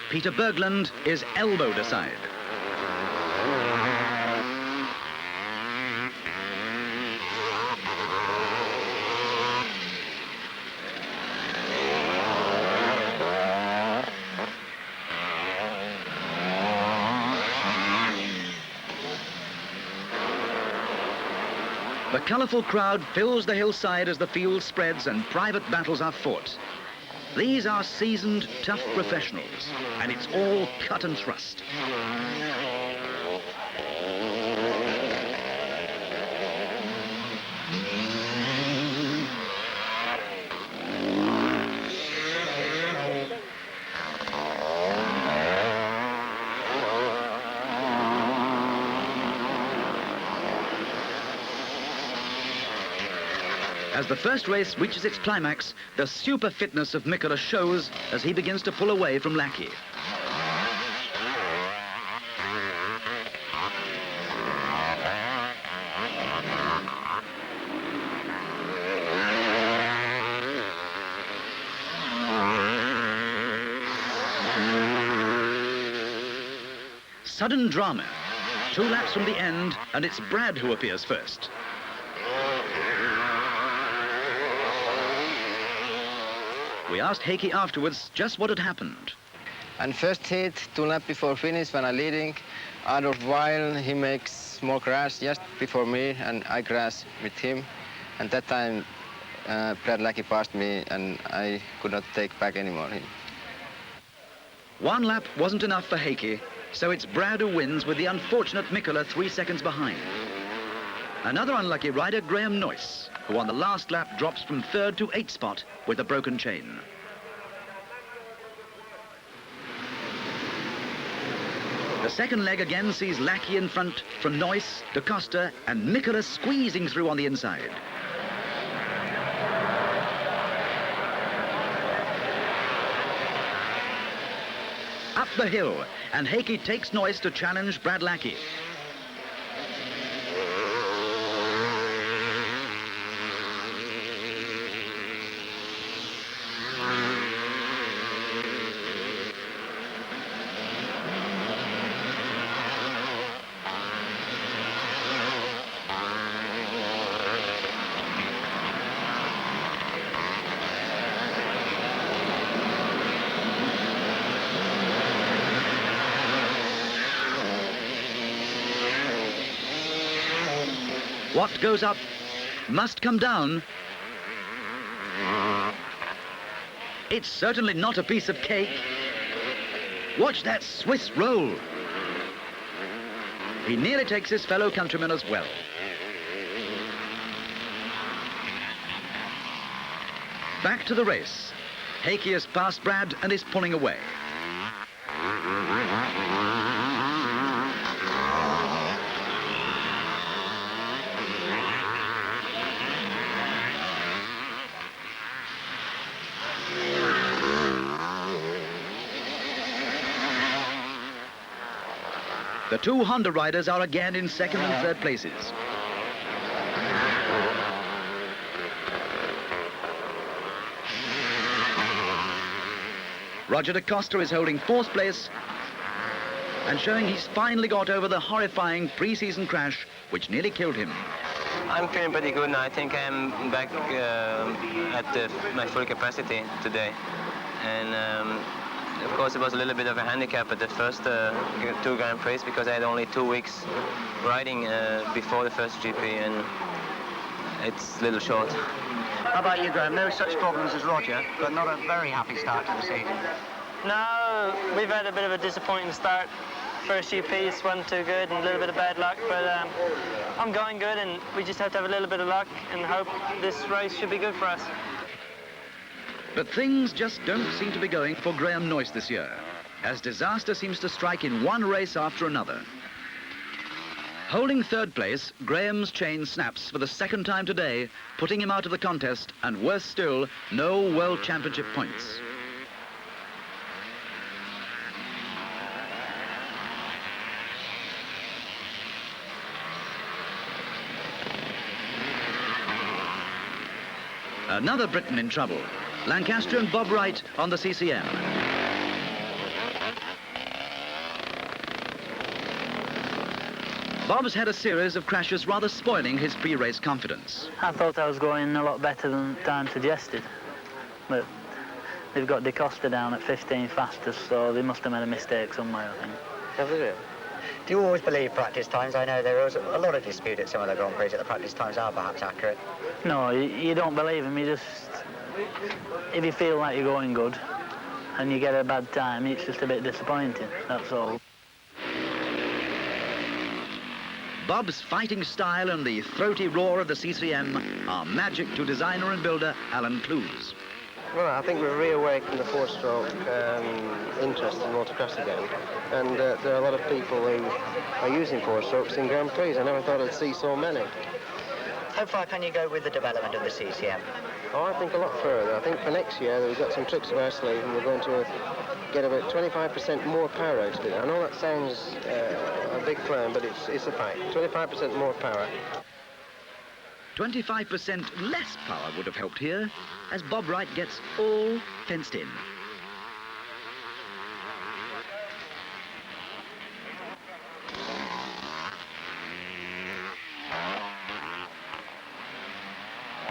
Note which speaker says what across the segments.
Speaker 1: Peter Berglund is elbowed aside. The colourful crowd fills the hillside as the field spreads and private battles are fought. These are seasoned, tough professionals, and it's all cut and thrust. As the first race reaches its climax, the super fitness of Mikkola shows as he begins to pull away from Lackey. Sudden drama. 2 laps from the end, and it's Brad who appears first. We asked Heikki afterwards just what had happened.
Speaker 2: And first heat, 2 laps before finish, when I'm leading, out of while he makes small crash just before me, and I crash with him. And that time, Brad Lackey passed me, and I could not take back anymore.
Speaker 1: 1 lap wasn't enough for Heikki, so it's Brad who wins with the unfortunate Mikkola 3 seconds behind. Another unlucky rider, Graham Noyce, who on the last lap drops from 3rd to 8th spot with a broken chain. The second leg again sees Lackey in front from Noyce to Costa and Mikkola squeezing through on the inside. Up the hill, and Heikki takes Noyce to challenge Brad Lackey. What goes up must come down. It's certainly not a piece of cake. Watch that Swiss roll. He nearly takes his fellow countrymen as well. Back to the race. Heikki has passed Brad and is pulling away. The 2 Honda riders are again in 2nd and 3rd places. Roger da Costa is holding 4th place and showing he's finally got over the horrifying pre-season crash which nearly killed him.
Speaker 3: I'm feeling pretty good now. I think I'm back at my full capacity today. And of course, it was a little bit of a handicap at the first 2 Grand Prix because I had only 2 weeks riding before the first GP, and it's a little short.
Speaker 4: How about you, Graham? No such problems as Roger, but not a very happy start to the season.
Speaker 5: No, we've had a bit of a disappointing start. First GPs wasn't too good and a little bit of bad luck, but I'm going good, and we just have to have a little bit of luck and hope this race should be good for us.
Speaker 1: But things just don't seem to be going for Graham Noyce this year, as disaster seems to strike in one race after another. Holding 3rd place, Graham's chain snaps for the 2nd time today, putting him out of the contest, and worse still, no World Championship points. Another Briton in trouble. Lancastrian Bob Wright on the CCM. Bob's had a series of crashes rather spoiling his pre-race confidence.
Speaker 5: I thought I was going a lot better than time suggested, but they've got DeCosta down at 15 fastest, so they must have made a mistake somewhere, I think.
Speaker 4: Have they? Do you always believe practice times? I know there was a lot of dispute at some of the Grand Prix that the practice times are perhaps accurate.
Speaker 5: No, you don't believe them. You just, if you feel like you're going good and you get a bad time, it's just a bit disappointing, that's all.
Speaker 1: Bob's fighting style and the throaty roar of the CCM are magic to designer and builder Alan Clues.
Speaker 6: Well, I think we've reawakened the four-stroke interest in motocross again, and there are a lot of people who are using four-strokes in Grand Prix. I never thought I'd see so many.
Speaker 4: How far can you go with the development of the CCM?
Speaker 6: Oh, I think a lot further. I think for next year we've got some tricks up our sleeve, and we're going to get about 25% more power out of it. I know that sounds a big claim, but it's a fact. 25% more power.
Speaker 1: 25% less power would have helped here, as Bob Wright gets all fenced in.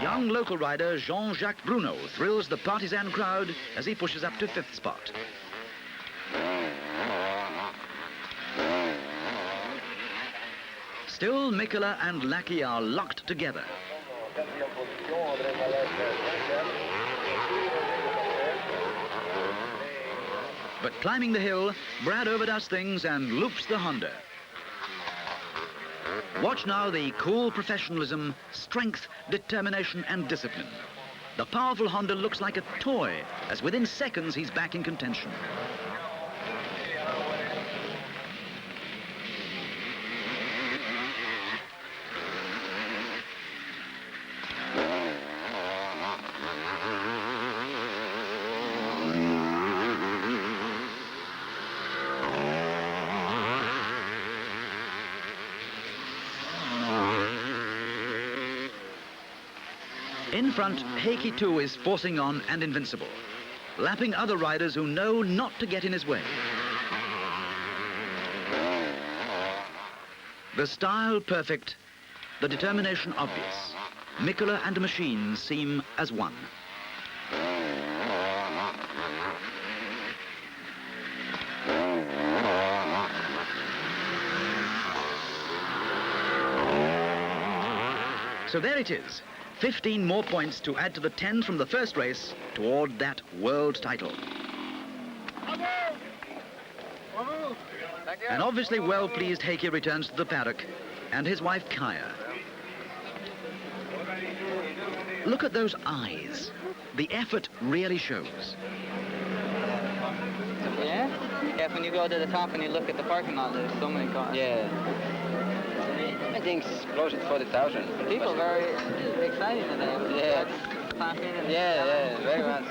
Speaker 1: Young local rider Jean-Jacques Bruno thrills the partisan crowd as he pushes up to 5th spot. Still, Mikola and Lackey are locked together. But climbing the hill, Brad overdoes things and loops the Honda. Watch now the cool professionalism, strength, determination and discipline. The powerful Honda looks like a toy, as within seconds he's back in contention. In front, Heikki too is forcing on and invincible, lapping other riders who know not to get in his way. The style perfect, the determination obvious. Mikola and machine seem as one. So there it is. 15 more points to add to the 10 from the first race toward that world title. An obviously well-pleased Heikki returns to the paddock, and his wife Kaya. Look at those eyes. The effort really shows.
Speaker 7: Yeah? Yeah, when you go to the top and you look at the parking lot, there's so many cars.
Speaker 2: Yeah. I think it's close to 40,000.
Speaker 7: People very excited today.
Speaker 2: Yeah, very much.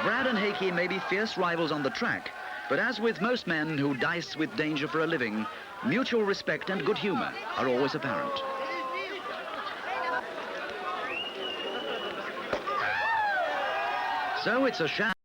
Speaker 1: Brad and Heikki may be fierce rivals on the track, but as with most men who dice with danger for a living, mutual respect and good humor are always apparent. So it's a shout.